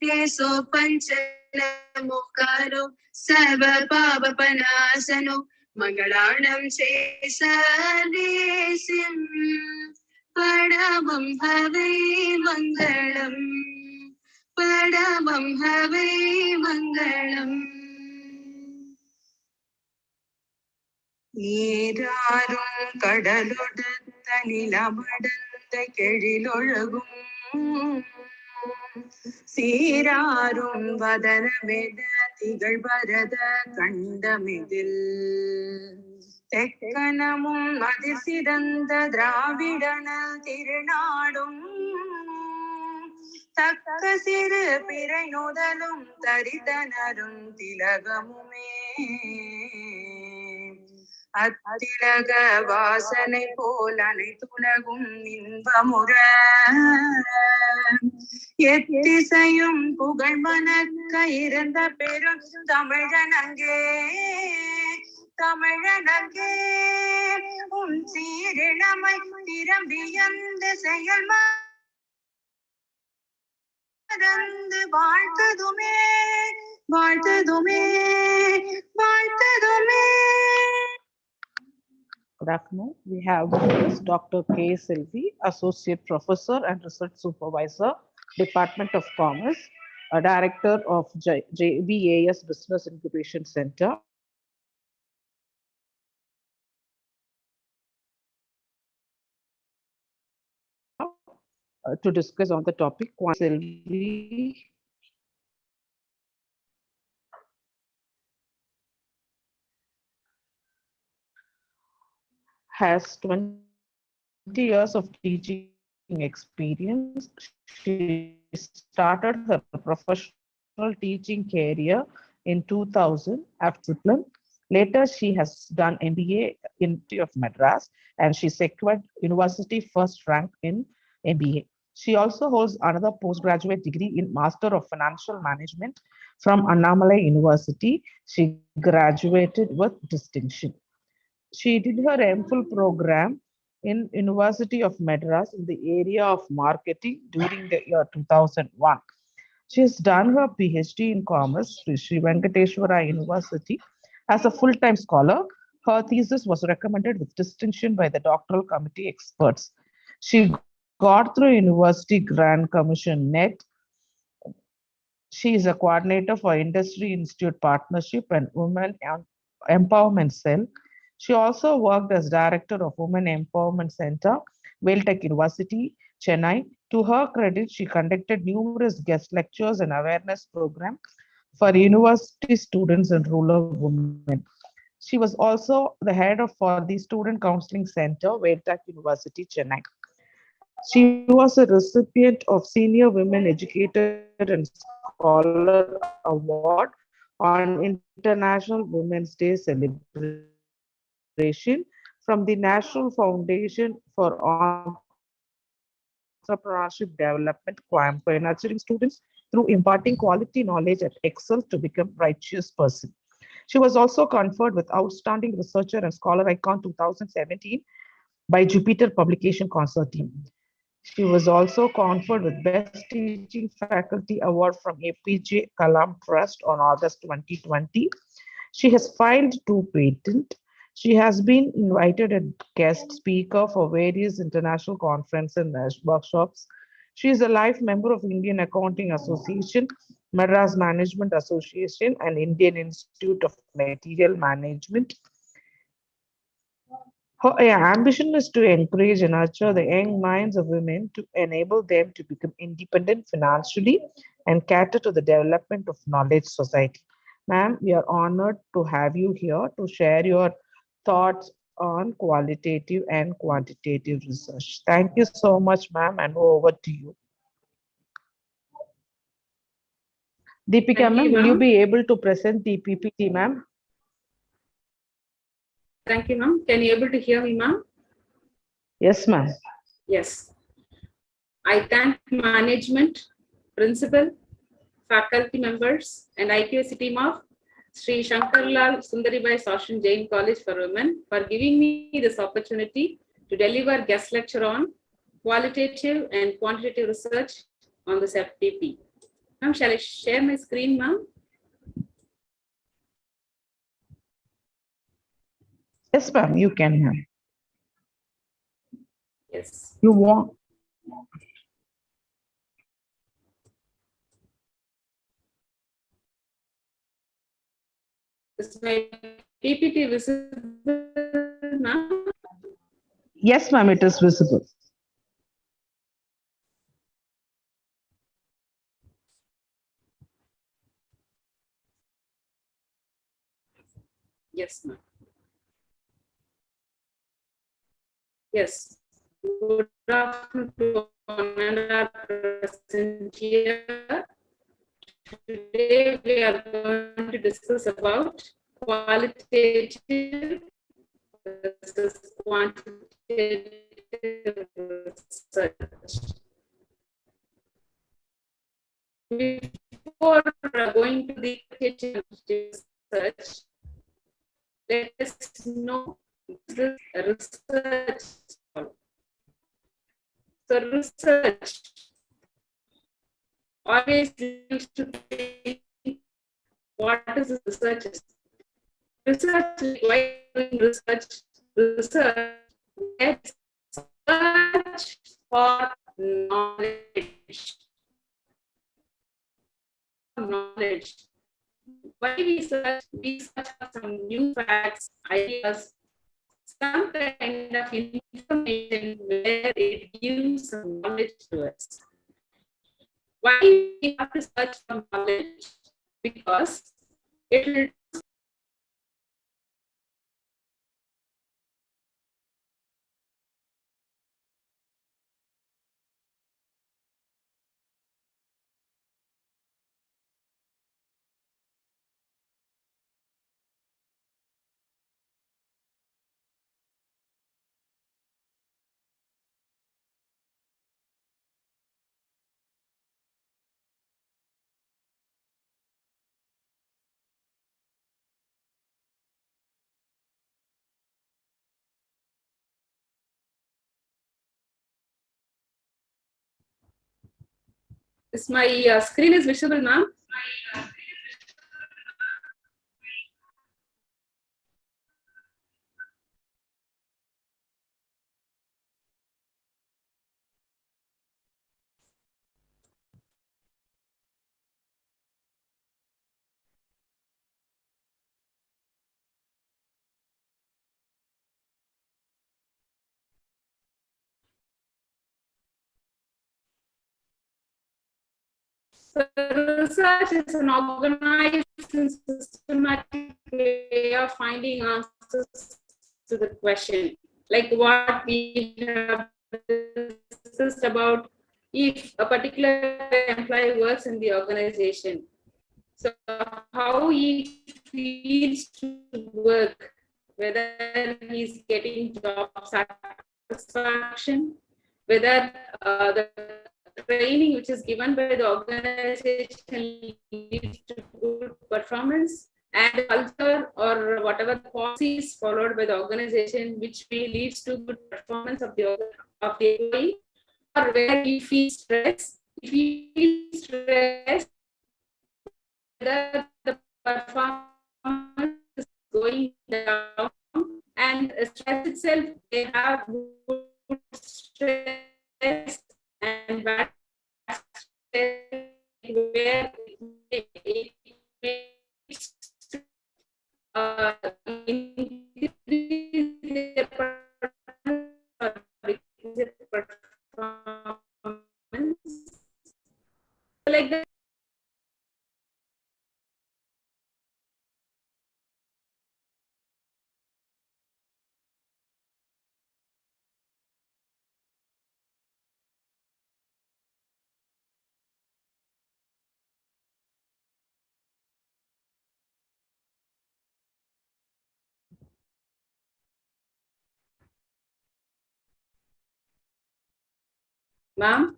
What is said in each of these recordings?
केशो पंचनमुखारो सर्व पापनाशनो मंगलानं शेषदेशिं परमं हवै मंगलम् परमं हवै मंगलम् நீராரும் கடலொடுத்த நிலமடந்த கெழிலொழுகும் சீராரும் வதனமெட திகழ்பரத கண்டமிதில் தெக்கனமும் அதிசிறந்த திராவிடன திருநாடும் தக்க சிறு பிறை நுதலும் தரிதனரும் திலகமுமே அத்திலக வாசனை போல் அனைத்துலகும் இன்பமுற எத்திசையும் புகழ் மணக்க இருந்த பெரும் தமிழனங்கே தமிழனங்கே உன் சீரிழமை திறம்பியந்து செயல் மறந்து வாழ்த்ததுமே வாழ்த்ததுமே வாழ்த்ததுமே. Good afternoon. We have with us Dr. K. Selvi, Associate Professor and Research Supervisor, Department of Commerce, a Director of JVAS Business Incubation Center. To discuss on the topic, Selvi has 20 years of teaching experience. She started her professional teaching career in 2000 after discipline. Later, she has done MBA in University of Madras, and she secured university first rank in MBA. She also holds another postgraduate degree in Master of Financial Management from Annamalai University. She graduated with distinction. She did her MPhil program in University of Madras in the area of marketing during the year 2001. She has done her PhD in commerce at Sri Venkateswara University as a full-time scholar. Her thesis was recommended with distinction by the doctoral committee experts. She got through University Grant Commission NET. She is a coordinator for Industry Institute Partnership and Women Empowerment Cell. She also worked as director of Women Empowerment Center, Vailtech University, Chennai. To her credit, she conducted numerous guest lectures and awareness programs for university students and rural women. She was also the head for the Student Counseling Center, Vailtech University, Chennai. She was a recipient of Senior Women Educator and Scholar Award on International Women's Day celebration from the National Foundation for Entrepreneurship Development, Coimbatore, nurturing students through imparting quality knowledge and excel to become righteous person. She was also conferred with Outstanding Researcher and Scholar Icon 2017 by Jupiter Publication Consortium. She was also conferred with Best Teaching Faculty Award from APJ Kalam Trust on August 2020. She has filed 2 patents. She has been invited as guest speaker for various international conferences and workshops. She is a life member of Indian Accounting Association, Madras Management Association, and Indian Institute of Material Management. Her ambition is to encourage and nurture the young minds of women to enable them to become independent financially and cater to the development of knowledge society. Ma'am, we are honored to have you here to share your thoughts on qualitative and quantitative research. Thank you so much, ma'am, and over to you. Deepika, ma'am, will you be able to present the PPT, ma'am? Thank you, ma'am. Can you able to hear me, ma'am? Yes, ma'am. Yes. I thank management, principal, faculty members, and IQAC team of Sri Shankarlal Sundaribai Sashan Jain College for Women for giving me this opportunity to deliver guest lecture on qualitative and quantitative research on this FPP. Ma'am, shall I share my screen, ma'am? Yes, ma'am, you can, ma'am. Yes. You want? Is my PPT visible, ma'am? Yes, ma'am, it is visible. Yes, ma'am. Yes. Good afternoon to all and our present here. Today we are going to discuss about qualitative versus quantitative research. Before going to the quantitative research, let us know this research. So research always used to think what is research? Research, why doing research? Research, let's search for knowledge. Knowledge. Why we search? We search for some new facts, ideas, some kind of information where it gives some knowledge to us. Why we have to search for knowledge? Because it will is my screen is visible, ma'am? So research is an organized and systematic way of finding answers to the question, like what we have discussed about if a particular employee works in the organization. So how he feels to work, whether he's getting job satisfaction, whether the training which is given by the organization leads to good performance, and culture or whatever policies followed by the organization which leads to good performance of the employee, or where he feels stress. If he feels stress, whether the performance is going down, and stress itself, they have good stress and bad stress, where it makes increase their performance. Like that. Ma'am,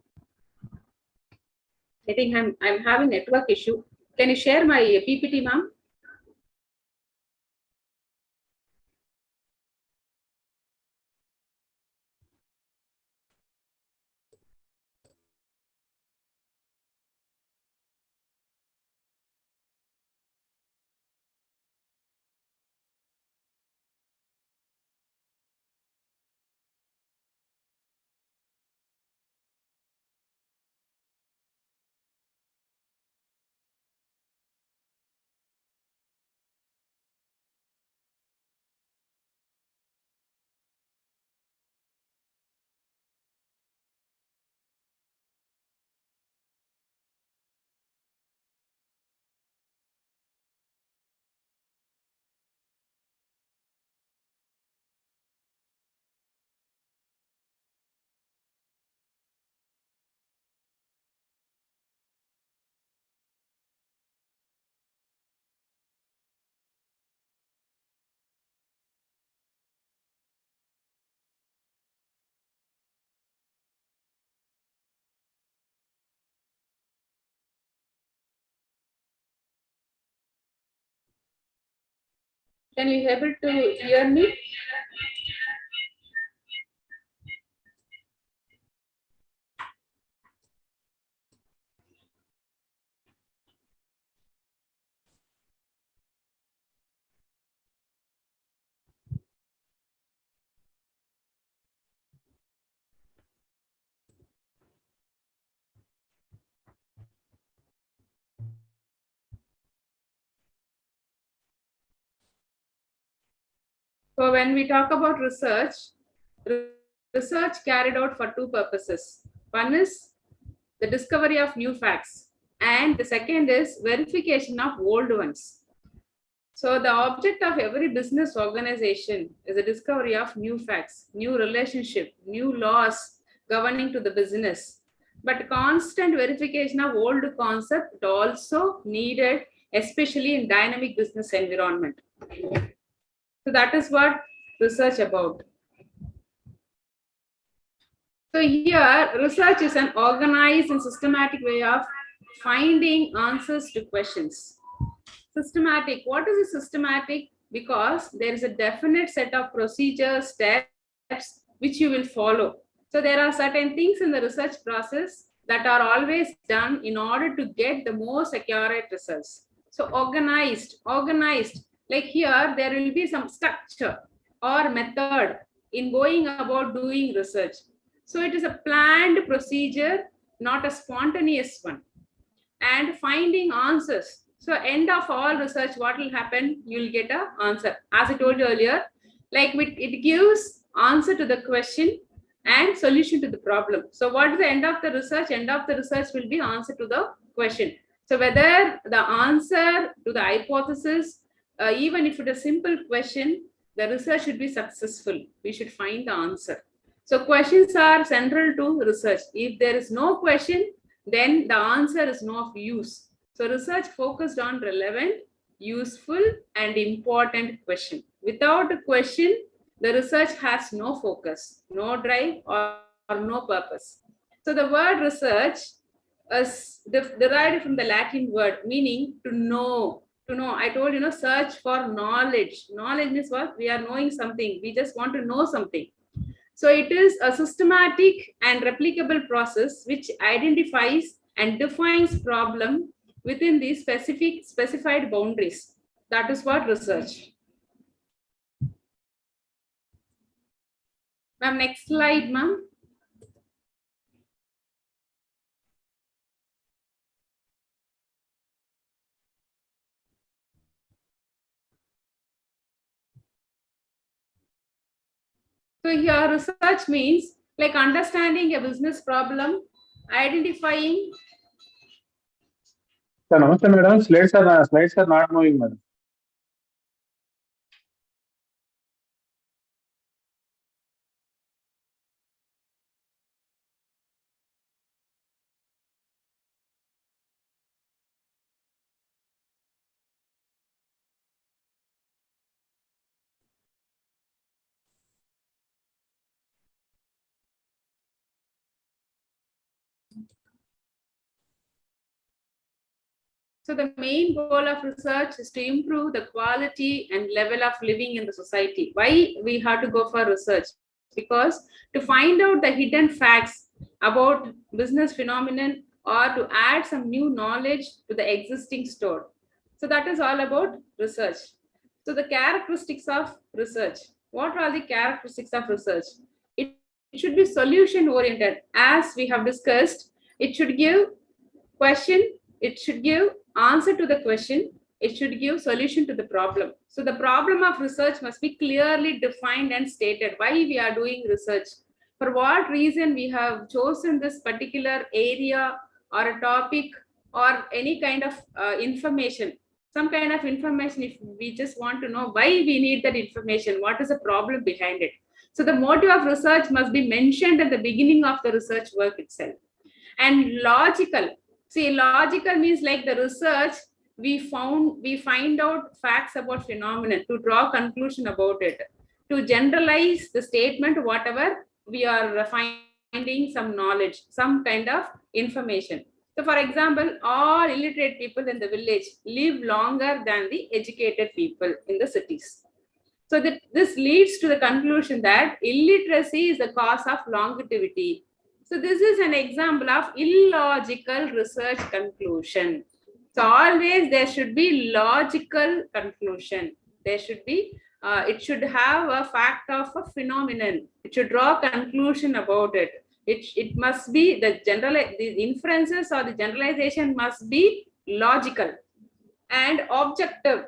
I think I'm having network issue. Can you share my PPT, ma'am? Can you able to hear me? So when we talk about research, research carried out for two purposes. One is the discovery of new facts, and the second is verification of old ones. So the object of every business organization is the discovery of new facts, new relationship, new laws governing to the business. But constant verification of old concept also needed, especially in dynamic business environment. So that is what research about. So here, research is an organized and systematic way of finding answers to questions. Systematic. What is a systematic? Because there is a definite set of procedures, steps which you will follow. So there are certain things in the research process that are always done in order to get the most accurate results. So organized. Like here, there will be some structure or method in going about doing research. So it is a planned procedure, not a spontaneous one. And finding answers. So end of all research, what will happen? You'll get an answer. As I told you earlier, like it gives answer to the question and solution to the problem. So what is the end of the research? End of the research will be answer to the question. So whether the answer to the hypothesis, even if it is a simple question, the research should be successful. We should find the answer. So questions are central to research. If there is no question, then the answer is no of use. So research focused on relevant, useful, and important question. Without a question, the research has no focus, no drive, or no purpose. So the word research is derived from the Latin word meaning to know. To know. I told you, search for knowledge. Knowledge means what? We are knowing something. We just want to know something. So it is a systematic and replicable process which identifies and defines problem within these specified boundaries. That is what research. Ma'am, next slide, ma'am. So here research means like understanding a business problem, identifying. Sir, namaste, madam. Slides are not moving, madam. So the main goal of research is to improve the quality and level of living in the society. Why we have to go for research? Because to find out the hidden facts about business phenomenon or to add some new knowledge to the existing store. So that is all about research. So the characteristics of research. What are the characteristics of research? It should be solution oriented. As we have discussed, it should give question, it should give answer to the question, it should give solution to the problem. So the problem of research must be clearly defined and stated. Why we are doing research, for what reason we have chosen this particular area or a topic or any kind of information, some kind of information. If we just want to know why we need that information, what is the problem behind it. So the motive of research must be mentioned at the beginning of the research work itself. And logical. See, logical means like the research we find out facts about phenomenon to draw conclusion about it, to generalize the statement, whatever we are finding some knowledge, some kind of information. So for example, all illiterate people in the village live longer than the educated people in the cities. So that this leads to the conclusion that illiteracy is the cause of longevity. So this is an example of illogical research conclusion. So always there should be logical conclusion. There should be, it should have a fact of a phenomenon. It should draw conclusion about it. It must be the inferences or the generalization must be logical and objective.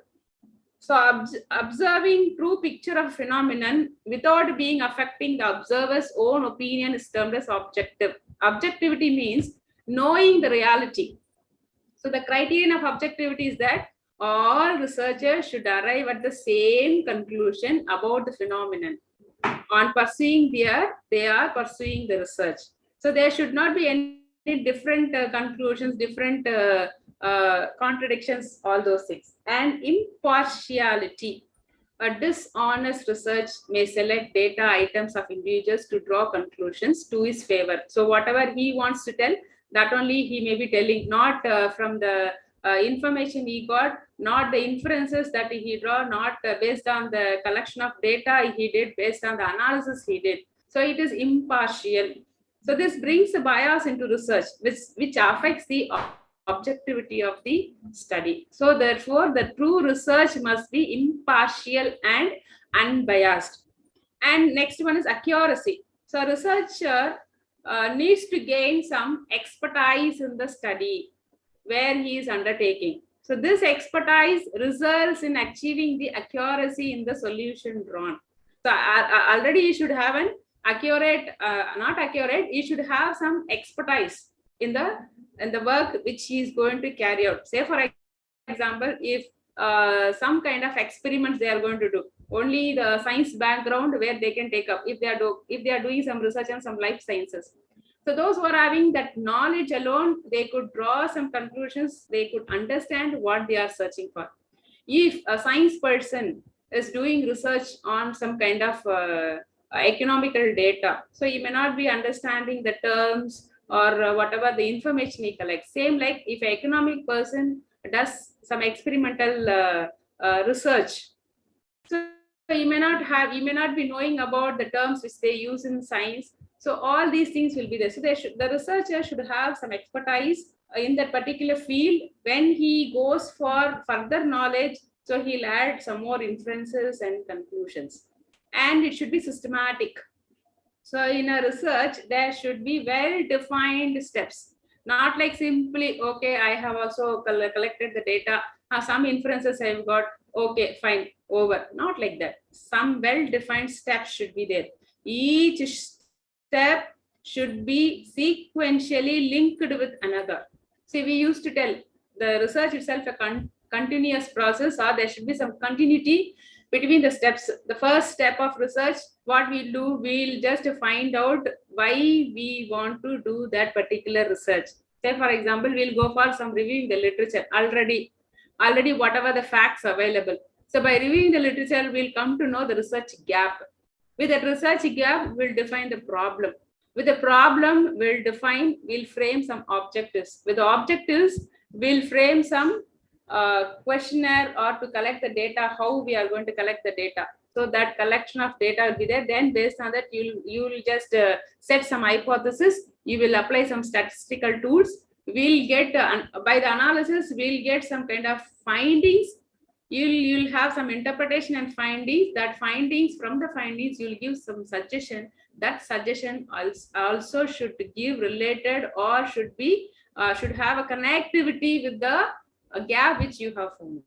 So observing true picture of phenomenon without being affecting the observer's own opinion is termed as objective. Objectivity means knowing the reality. So the criterion of objectivity is that all researchers should arrive at the same conclusion about the phenomenon. On pursuing they are pursuing the research. So there should not be any different conclusions, different contradictions, all those things. And impartiality. A dishonest research may select data items of individuals to draw conclusions to his favor. So whatever he wants to tell, that only he may be telling, not from the information he got, not the inferences that he draw, not based on the collection of data he did, based on the analysis he did. So it is impartial. So this brings a bias into research, which affects the objectivity of the study. So therefore, the true research must be impartial and unbiased. And next one is accuracy. So a researcher needs to gain some expertise in the study where he is undertaking. So this expertise results in achieving the accuracy in the solution drawn. So already you should have an accurate, not accurate, you should have some expertise in the work which he is going to carry out. Say for example, if some kind of experiments they are going to do, only the science background where they can take up if they are doing some research on some life sciences. So those who are having that knowledge alone, they could draw some conclusions, they could understand what they are searching for. If a science person is doing research on some kind of economical data, so he may not be understanding the terms or whatever the information he collects. Same like if an economic person does some experimental research, so you may not be knowing about the terms which they use in science. So all these things will be there. So the researcher should have some expertise in that particular field. When he goes for further knowledge, so he'll add some more inferences and conclusions. And it should be systematic. So in a research, there should be well-defined steps. Not like simply, okay, I have also collected the data, some inferences I've got, okay, fine, over. Not like that. Some well-defined steps should be there. Each step should be sequentially linked with another. See, we used to tell the research itself a continuous process, or there should be some continuity between the steps. The first step of research, what we'll do, we'll just find out why we want to do that particular research. Say, for example, we'll go for some reviewing the literature already whatever the facts available. So by reviewing the literature, we'll come to know the research gap. With that research gap, we'll define the problem. With the problem, we'll frame some objectives. With the objectives, we'll frame some questionnaire or to collect the data, how we are going to collect the data. So that collection of data will be there. Then based on that, you'll just set some hypothesis. You will apply some statistical tools. We'll get, by the analysis, we'll get some kind of findings. You'll have some interpretation and findings. That findings, from the findings, you'll give some suggestion. That suggestion also should give related or should have a connectivity with the gap which you have found.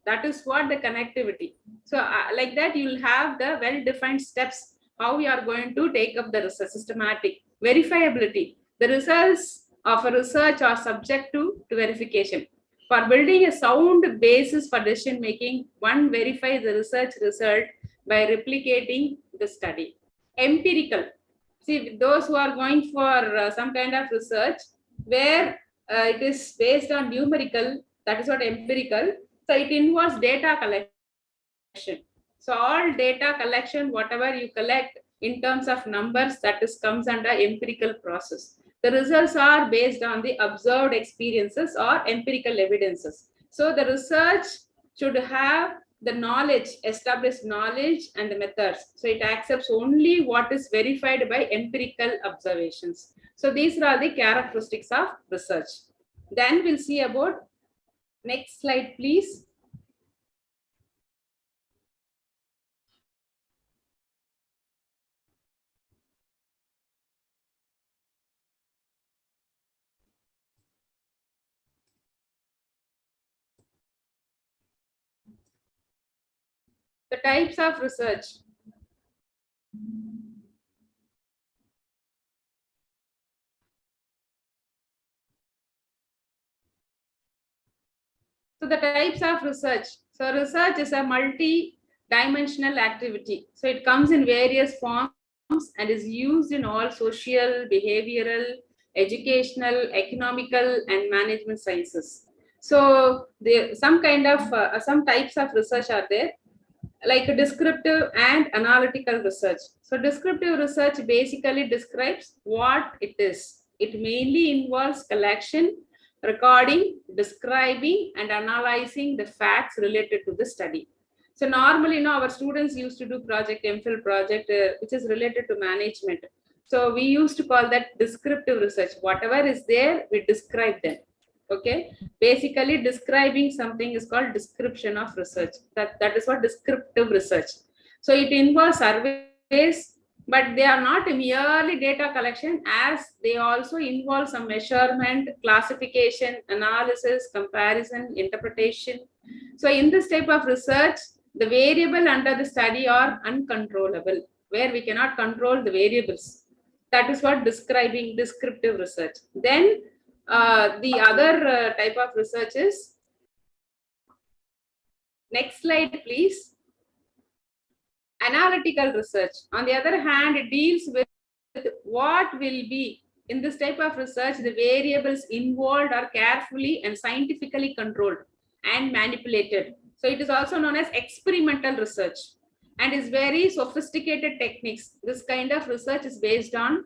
That is what the connectivity. So like that, you'll have the well-defined steps, how we are going to take up the research. Systematic verifiability. The results of a research are subject to verification. For building a sound basis for decision making, one verifies the research result by replicating the study. Empirical. See, those who are going for some kind of research where it is based on numerical, that is what empirical. So it involves data collection. So all data collection, whatever you collect in terms of numbers, that comes under empirical process. The results are based on the observed experiences or empirical evidences. So the research should have the knowledge, established knowledge and the methods. So it accepts only what is verified by empirical observations. So these are the characteristics of research. Then we'll see about, next slide, please. The types of research. So the types of research. So research is a multi-dimensional activity. So it comes in various forms and is used in all social, behavioral, educational, economical, and management sciences. So there some kind of some types of research are there, like descriptive and analytical research. So descriptive research basically describes what it is. It mainly involves collection, recording, describing, and analyzing the facts related to the study. So normally, our students used to do project, MPhil project, which is related to management. So we used to call that descriptive research. Whatever is there, we describe them. Okay, basically describing something is called description of research. That is what descriptive research. So it involves surveys, but they are not merely data collection, as they also involve some measurement, classification, analysis, comparison, interpretation. So in this type of research, the variable under the study are uncontrollable, where we cannot control the variables. That is what descriptive research. Then the other type of research is, next slide, please. Analytical research. On the other hand, it deals with what will be, in this type of research, the variables involved are carefully and scientifically controlled and manipulated. So it is also known as experimental research and is very sophisticated techniques. This kind of research is based on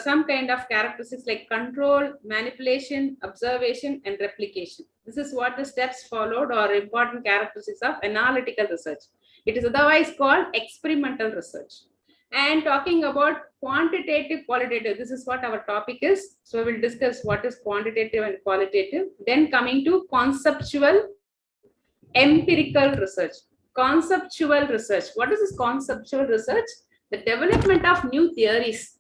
some kind of characteristics like control, manipulation, observation, and replication. This is what the steps followed or important characteristics of analytical research. It is otherwise called experimental research. And talking about quantitative, qualitative, this is what our topic is. So we will discuss what is quantitative and qualitative. Then coming to conceptual, empirical research. Conceptual research. What is this conceptual research? The development of new theories,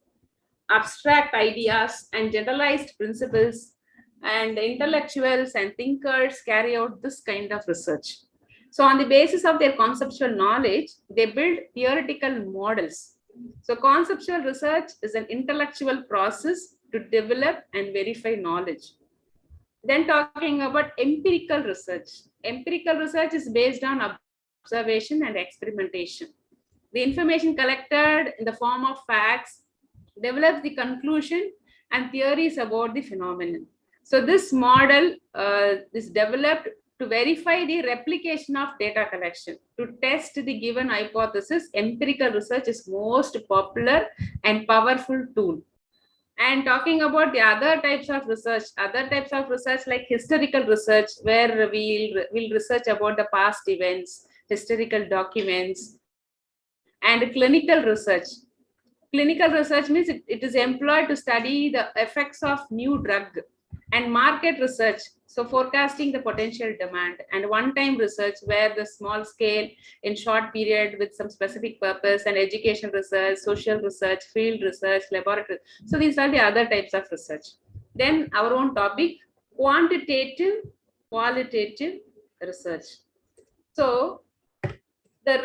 abstract ideas, and generalized principles, and intellectuals and thinkers carry out this kind of research. So on the basis of their conceptual knowledge, they build theoretical models. So conceptual research is an intellectual process to develop and verify knowledge. Then talking about empirical research. Empirical research is based on observation and experimentation. The information collected in the form of facts develops the conclusion and theories about the phenomenon. So this model is developed to verify the replication of data collection. To test the given hypothesis, empirical research is most popular and powerful tool. And talking about the other types of research like historical research, where we'll research about the past events, historical documents, and clinical research. Clinical research means it is employed to study the effects of new drug. And market research, so forecasting the potential demand. And one-time research, where the small scale in short period with some specific purpose, and education research, social research, field research, laboratory. So these are the other types of research. Then our own topic, quantitative, qualitative research. So the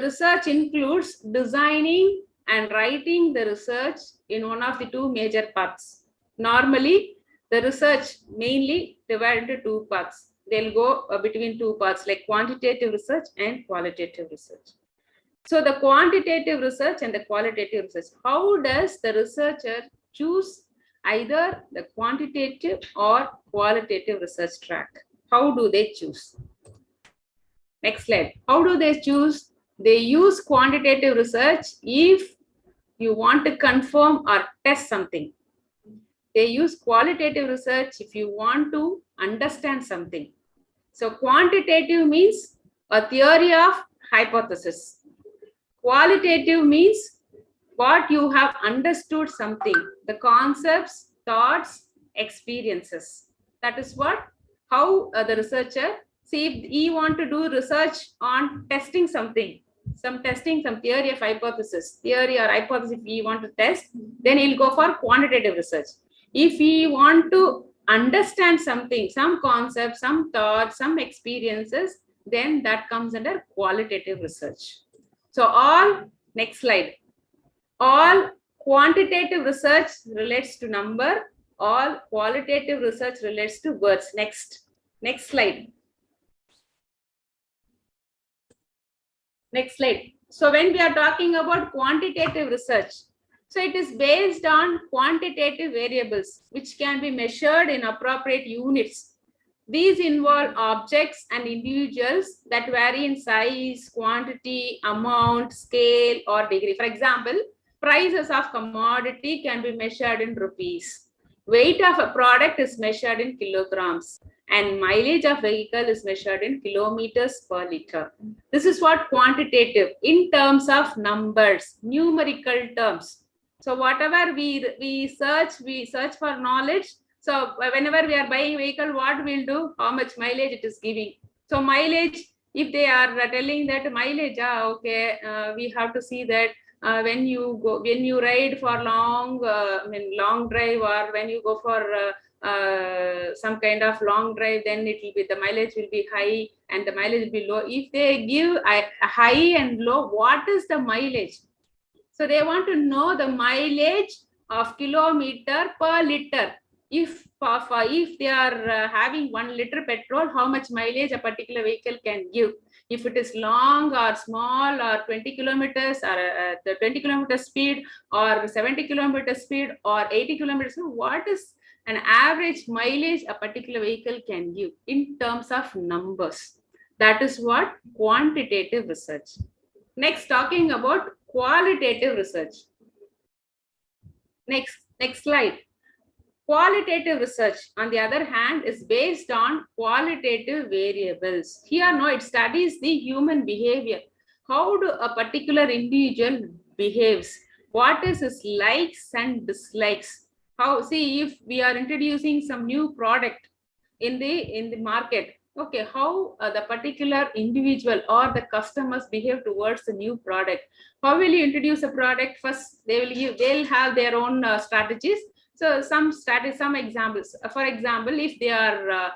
research includes designing and writing the research in one of the two major parts. Normally, the research mainly divided into two parts. They'll go between two parts, like quantitative research and qualitative research. So the quantitative research and the qualitative research. How does the researcher choose either the quantitative or qualitative research track? How do they choose? Next slide. How do they choose? They use quantitative research if you want to confirm or test something. They use qualitative research if you want to understand something. So quantitative means a theory of hypothesis. Qualitative means what you have understood something, the concepts, thoughts, experiences. That is what, how the researcher, see if he want to do research on testing something, some theory of hypothesis, theory or hypothesis, if he want to test, then he'll go for quantitative research. If he want to understand something, some concepts, some thoughts, some experiences, then that comes under qualitative research. So all, next slide. All quantitative research relates to number, all qualitative research relates to words. Next slide. Next slide. So when we are talking about quantitative research, so it is based on quantitative variables which can be measured in appropriate units. These involve objects and individuals that vary in size, quantity, amount, scale, or degree. For example, prices of commodity can be measured in rupees. Weight of a product is measured in kilograms, and mileage of vehicle is measured in kilometers per liter. This is what quantitative in terms of numbers, numerical terms. So whatever we search for knowledge. So whenever we are buying vehicle, what we'll do, how much mileage it is giving. So mileage, if they are telling that mileage, okay, we have to see that when you ride for long drive, or when you go for some kind of long drive, then it will be, the mileage will be high and the mileage will be low. If they give a high and low, what is the mileage? So they want to know the mileage of kilometer per liter. If they are having 1 liter petrol, how much mileage a particular vehicle can give? If it is long or small, or 20 kilometers, or the 20 kilometer speed, or 70 kilometer speed, or 80 kilometers, what is an average mileage a particular vehicle can give in terms of numbers? That is what quantitative research. Next, talking about qualitative research. Next slide. Qualitative research, on the other hand, is based on qualitative variables. Here, no, it studies the human behavior. How do a particular individual behaves? What is his likes and dislikes? How, see, if we are introducing some new product in the market, okay, how the particular individual or the customers behave towards the new product. How will you introduce a product? First, they'll have their own strategies. So some examples. For example, if they are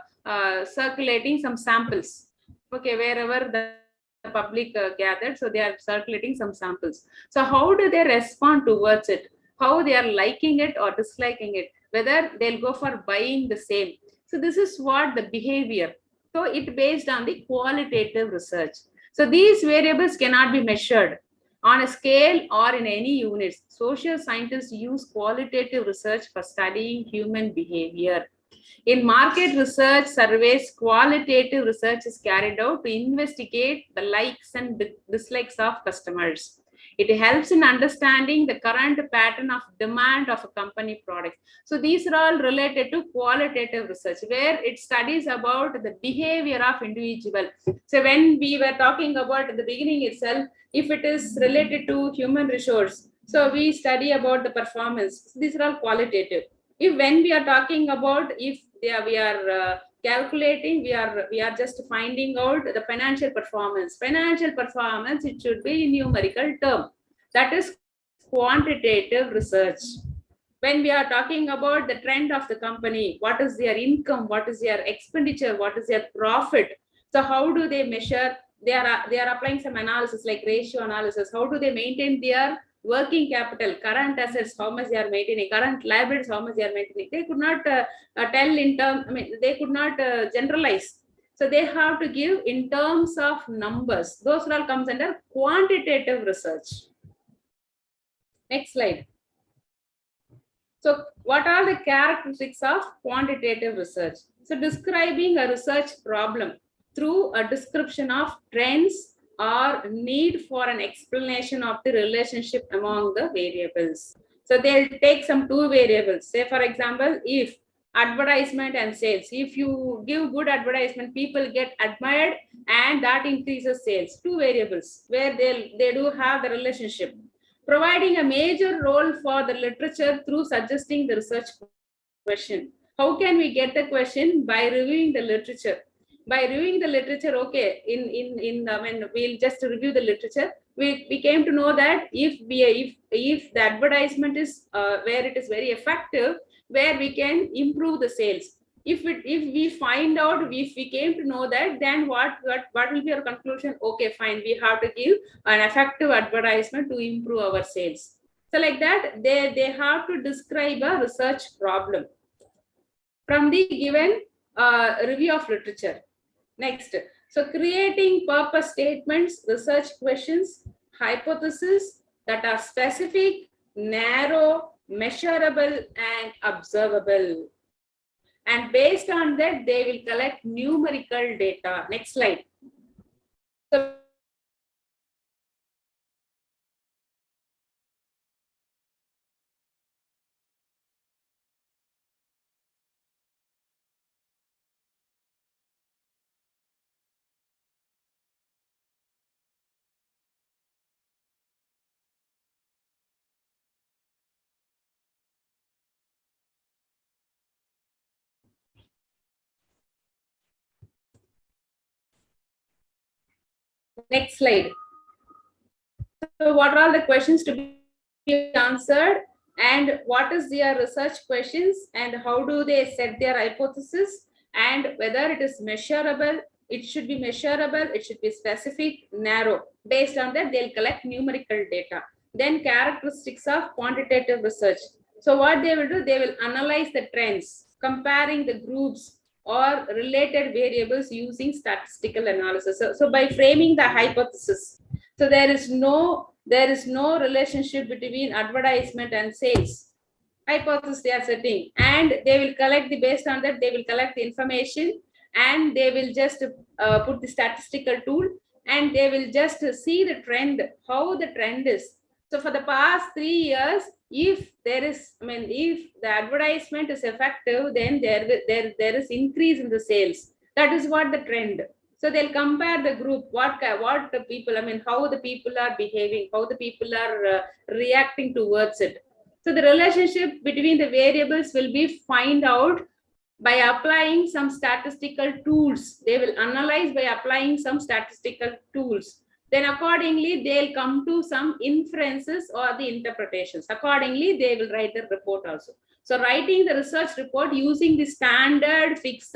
circulating some samples, okay, wherever the public gathered, so they are circulating some samples. So how do they respond towards it? How they are liking it or disliking it? Whether they'll go for buying the same. So this is what the behavior. So it based on the qualitative research. So these variables cannot be measured on a scale or in any units. Social scientists use qualitative research for studying human behavior. In market research surveys, qualitative research is carried out to investigate the likes and dislikes of customers. It helps in understanding the current pattern of demand of a company product. So these are all related to qualitative research, where it studies about the behavior of individual. So when we were talking about at the beginning itself, if it is related to human resource, so we study about the performance. These are all qualitative. If when we are talking about, if we are calculating, we are just finding out the financial performance. Financial performance, it should be in numerical term. That is quantitative research. When we are talking about the trend of the company, what is their income, what is their expenditure, what is their profit? So how do they measure? They are applying some analysis like ratio analysis. How do they maintain their working capital, current assets, how much they are maintaining, current liabilities, how much they are maintaining? They could not tell in terms, they could not generalize. So they have to give in terms of numbers. Those all comes under quantitative research. Next slide. So what are the characteristics of quantitative research? So describing a research problem through a description of trends or need for an explanation of the relationship among the variables. So they'll take some two variables. Say, for example, if advertisement and sales, if you give good advertisement, people get admired and that increases sales. Two variables where they do have the relationship. Providing a major role for the literature through suggesting the research question. How can we get the question? By reviewing the literature. By reviewing the literature, okay, when we'll just review the literature, we came to know that if the advertisement is where it is very effective, where we can improve the sales. If we find out, if we came to know that, then what will be our conclusion? Okay, fine, we have to give an effective advertisement to improve our sales. So like that, they have to describe a research problem from the given review of literature. Next, so creating purpose statements, research questions, hypotheses that are specific, narrow, measurable, and observable. And based on that, they will collect numerical data. Next slide. So next slide. So what are all the questions to be answered, and what is their research questions, and how do they set their hypothesis, and whether it is measurable? It should be measurable, it should be specific, narrow. Based on that, they'll collect numerical data. Then characteristics of quantitative research. So what they will do, they will analyze the trends, comparing the groups or related variables using statistical analysis. So by framing the hypothesis, so there is no relationship between advertisement and sales. Hypothesis they are setting, and they will collect the, based on that, they will collect the information, and they will just put the statistical tool, and they will just see the trend, how the trend is. So for the past 3 years, if there is, if the advertisement is effective, then there is increase in the sales. That is what the trend. So they'll compare the group, what the people, how the people are behaving, how the people are reacting towards it. So the relationship between the variables will be find out by applying some statistical tools. They will analyze by applying some statistical tools. Then accordingly, they'll come to some inferences or the interpretations. Accordingly, they will write the report also. So writing the research report using the standard fixed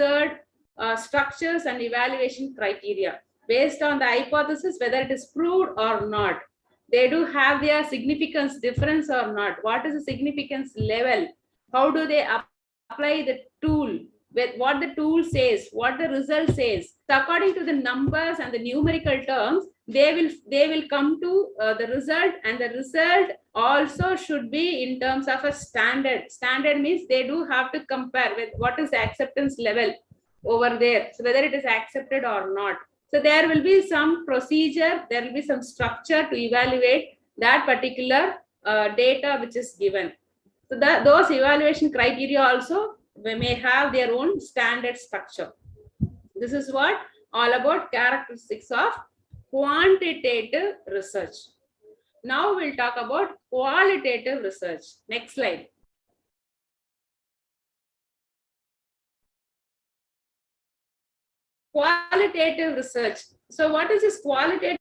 structures and evaluation criteria based on the hypothesis, whether it is proved or not. They do have their significance difference or not. What is the significance level? How do they apply the tool? With what the tool says, what the result says. So according to the numbers and the numerical terms, they will come to the result, and the result also should be in terms of a standard. Standard means they do have to compare with what is the acceptance level over there, so whether it is accepted or not. So there will be some procedure, there will be some structure to evaluate that particular data which is given. So those evaluation criteria also may have their own standard structure. This is what all about characteristics of quantitative research. Now we'll talk about qualitative research. Next slide. Qualitative research. So what is this qualitative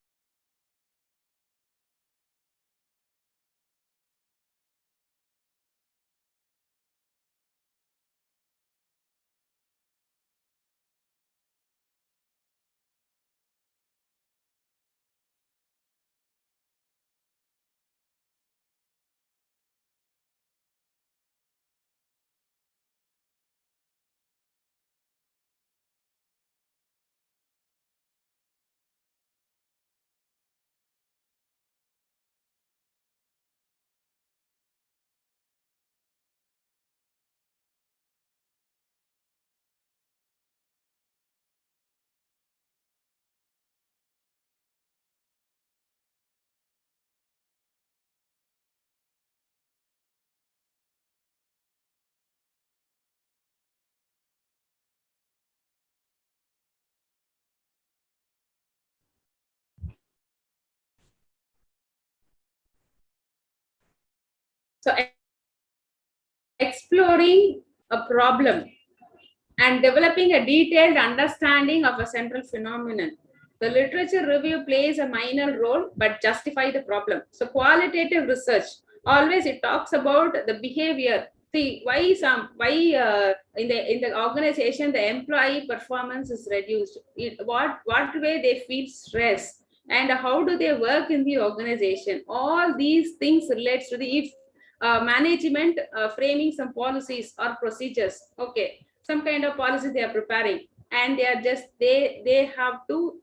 So exploring a problem and developing a detailed understanding of a central phenomenon. The literature review plays a minor role but justify the problem. So qualitative research, always it talks about the behavior. See why in the organization the employee performance is reduced. What way they feel stress and how do they work in the organization. All these things relates to the if management framing some policies or procedures. Okay, some kind of policy they are preparing, and they are just they have to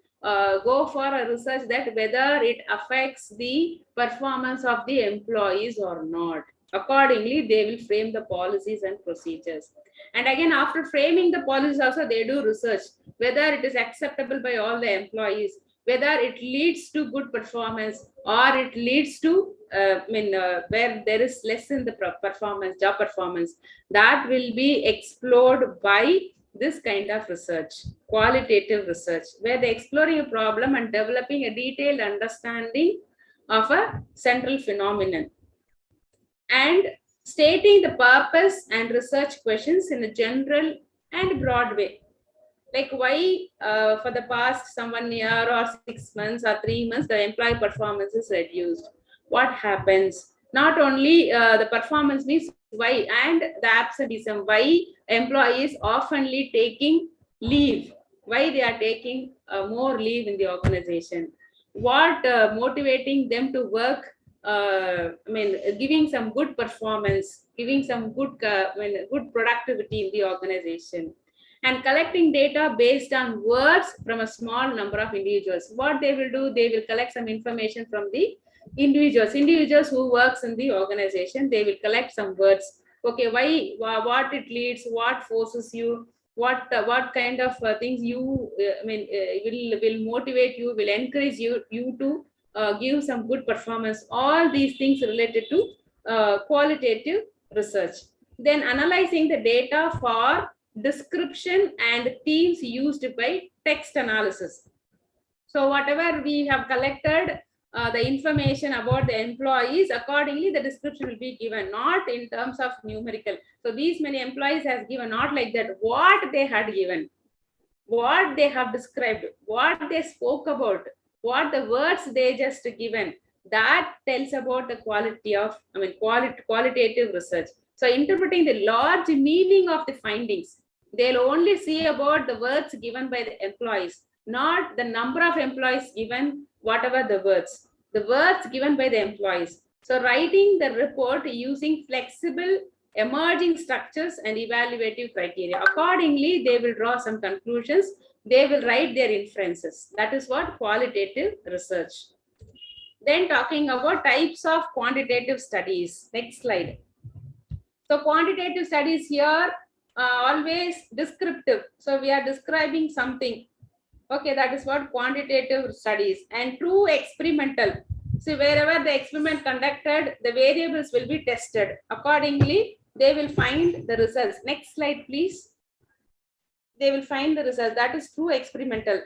go for a research that whether it affects the performance of the employees or not. Accordingly they will frame the policies and procedures, and again after framing the policies also they do research whether it is acceptable by all the employees, whether it leads to good performance or it leads to where there is less in the performance, job performance. That will be explored by this kind of research, qualitative research, where they're exploring a problem and developing a detailed understanding of a central phenomenon and stating the purpose and research questions in a general and broad way. Like why for the past some 1 year or 6 months or 3 months the employee performance is reduced, what happens. Not only the performance means why, and the absenteeism, why employees oftenly taking leave, why they are taking more leave in the organization, what motivating them to work, giving some good performance, giving some good good productivity in the organization, and collecting data based on words from a small number of individuals. What they will do, they will collect some information from the individuals who works in the organization. They will collect some words. Okay, why, what it leads, what forces you, what kind of things you will motivate you, will encourage you to give some good performance. All these things related to qualitative research. Then analyzing the data for description and themes used by text analysis. So whatever we have collected, the information about the employees, accordingly the description will be given, not in terms of numerical. So these many employees has given, not like that, what they had given, what they have described, what they spoke about, what the words they just given, that tells about the quality of, qualitative research. So interpreting the large meaning of the findings, they'll only see about the words given by the employees, not the number of employees given, whatever the words given by the employees. So writing the report using flexible emerging structures and evaluative criteria. Accordingly, they will draw some conclusions. They will write their inferences. That is what qualitative research. Then talking about types of quantitative studies. Next slide. So quantitative studies here always descriptive. So we are describing something. Okay, that is what quantitative studies. And true experimental. So wherever the experiment conducted, the variables will be tested. Accordingly, they will find the results. Next slide, please. They will find the results. That is true experimental.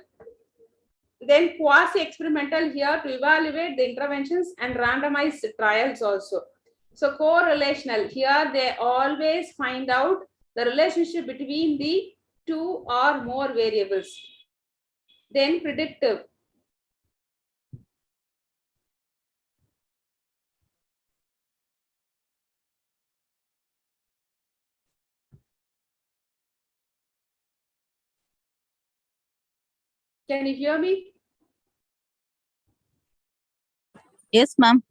Then quasi-experimental here to evaluate the interventions and randomized trials also. So correlational, here they always find out the relationship between the two or more variables. Then predictive. Can you hear me? Yes, ma'am.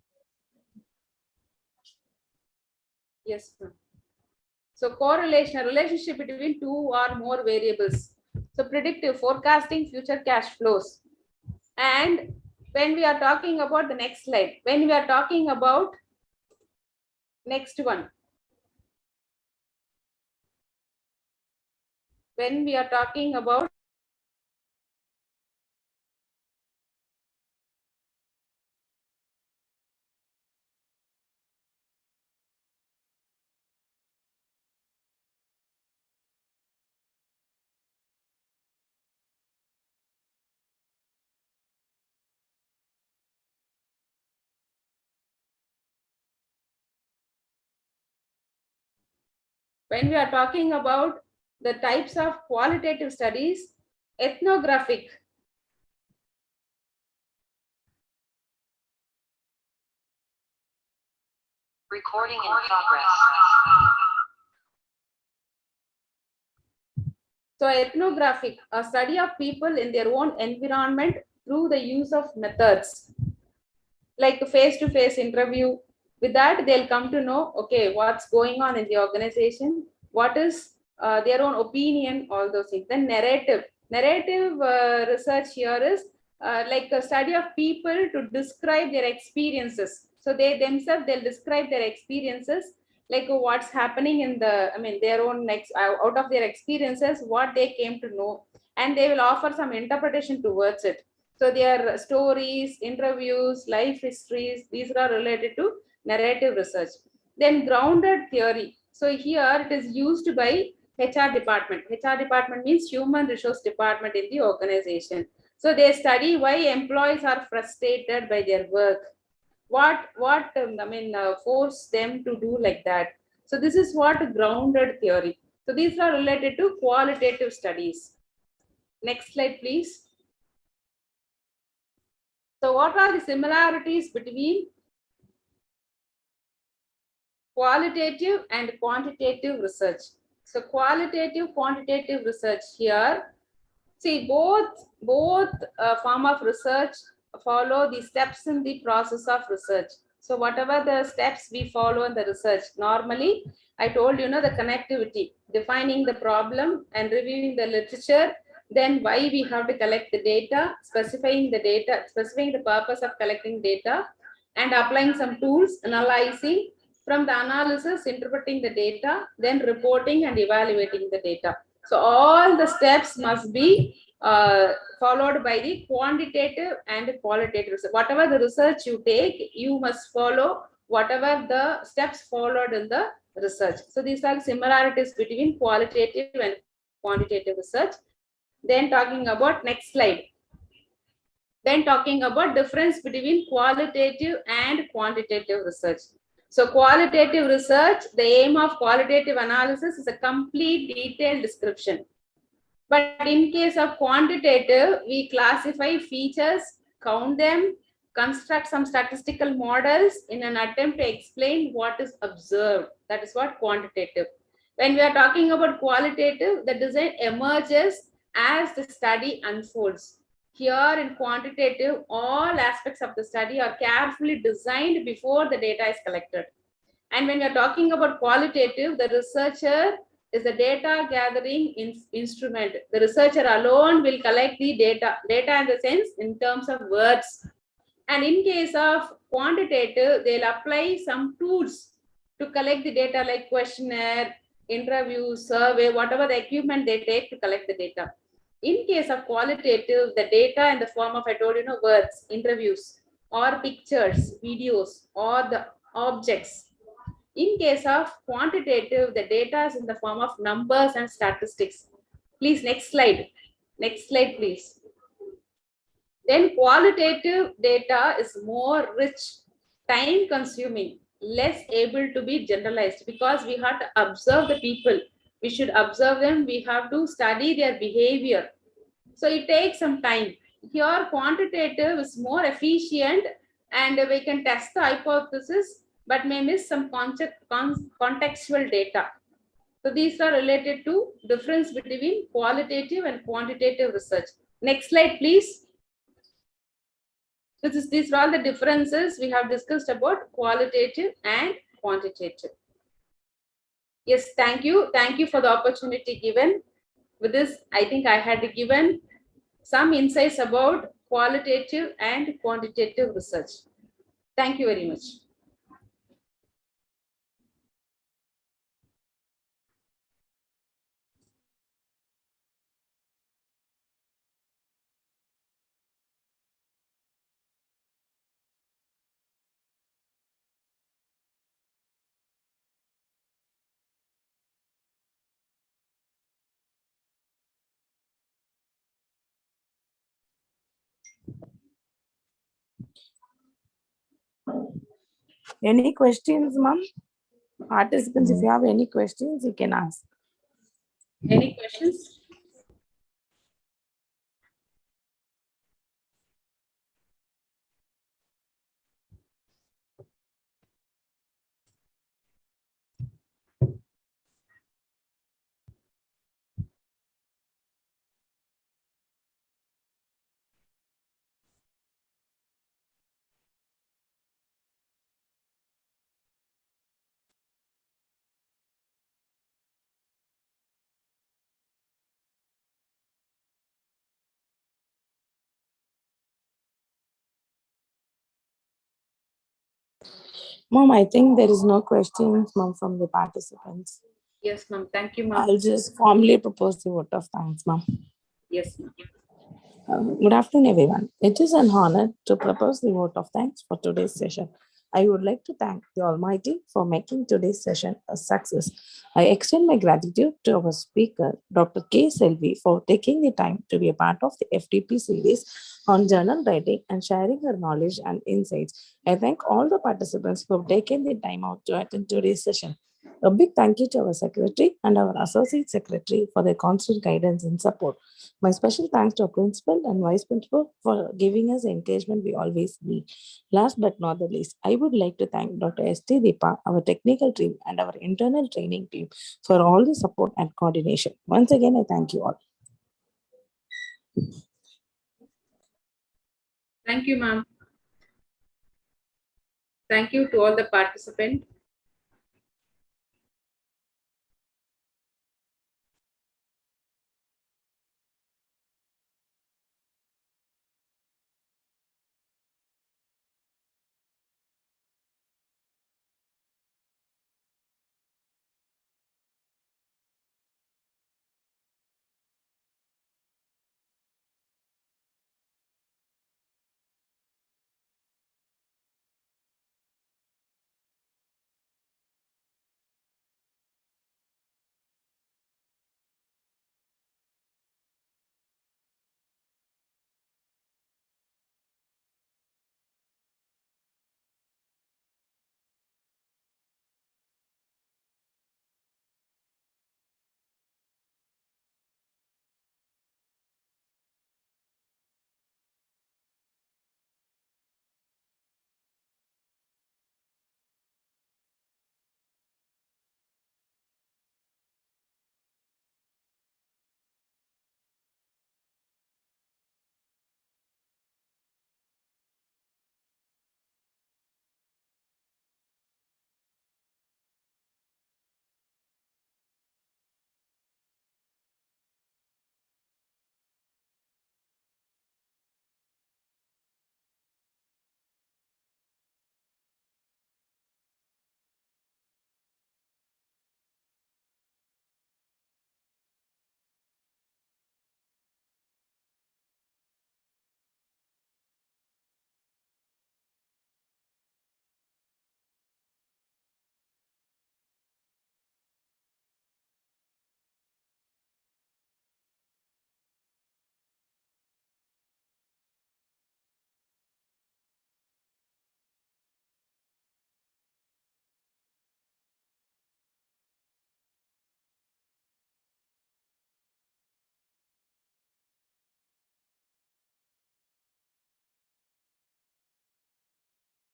Yes, ma'am. So correlation, a relationship between two or more variables. So predictive, forecasting future cash flows. And when we are talking about the next slide, when we are talking about next one, when we are talking about when we are talking about the types of qualitative studies, ethnographic. Recording in progress. So ethnographic, a study of people in their own environment through the use of methods like a face-to-face interview. With that, they'll come to know, okay, what's going on in the organization, what is their own opinion, all those things. Then narrative. Narrative research here is like a study of people to describe their experiences. So they themselves, they'll describe their experiences, like what's happening in the, I mean, their own out of their experiences, what they came to know, and they will offer some interpretation towards it. So their stories, interviews, life histories, these are related to narrative research. Then grounded theory. So here it is used by HR department. HR department means human resource department in the organization. So they study why employees are frustrated by their work. What force them to do like that. So this is what grounded theory. So these are related to qualitative studies. Next slide, please. So what are the similarities between qualitative and quantitative research? So qualitative, quantitative research here. See, both form of research follow the steps in the process of research. So whatever the steps we follow in the research, normally I told you know the connectivity, defining the problem and reviewing the literature, then why we have to collect the data, specifying the purpose of collecting data, and applying some tools, analyzing, from the analysis, interpreting the data, then reporting and evaluating the data. So all the steps must be followed by the quantitative and qualitative research. Whatever the research you take, you must follow whatever the steps followed in the research. So these are similarities between qualitative and quantitative research. Then talking about next slide. Then talking about difference between qualitative and quantitative research. So qualitative research, the aim of qualitative analysis is a complete detailed description. But in case of quantitative, we classify features, count them, construct some statistical models in an attempt to explain what is observed. That is what quantitative. When we are talking about qualitative, the design emerges as the study unfolds. Here in quantitative, all aspects of the study are carefully designed before the data is collected. And when we are talking about qualitative, the researcher is the data gathering instrument. The researcher alone will collect the data in the sense in terms of words. And in case of quantitative, they'll apply some tools to collect the data like questionnaire, interview, survey, whatever the equipment they take to collect the data. In case of qualitative, the data in the form of, I told you, words, interviews, or pictures, videos, or the objects. In case of quantitative, the data is in the form of numbers and statistics. Please, next slide. Next slide, please. Then qualitative data is more rich, time consuming, less able to be generalized because we have to observe the people. We should observe them. We have to study their behavior. So it takes some time. Here, quantitative is more efficient and we can test the hypothesis, but may miss some contextual data. So these are related to difference between qualitative and quantitative research. Next slide, please. These are all the differences we have discussed about qualitative and quantitative. Yes, thank you. Thank you for the opportunity given. With this, I think I had given some insights about qualitative and quantitative research. Thank you very much. Any questions, ma'am? Participants, if you have any questions, you can ask. Any questions? Mom, I think there is no questions, Mom, from the participants. Yes, ma'am. Thank you, ma'am. I'll just formally propose the vote of thanks, Mom. Yes, ma'am. Good afternoon, everyone. It is an honor to propose the vote of thanks for today's session. I would like to thank the Almighty for making today's session a success. I extend my gratitude to our speaker, Dr. K. Selvi, for taking the time to be a part of the FDP series on journal writing and sharing her knowledge and insights. I thank all the participants who have taken the time out to attend today's session. A big thank you to our secretary and our associate secretary for their constant guidance and support. My special thanks to our principal and vice principal for giving us the encouragement we always need. Last but not the least, I would like to thank Dr. S.T. Deepa, our technical team, and our internal training team for all the support and coordination. Once again, I thank you all. Thank you, ma'am. Thank you to all the participants.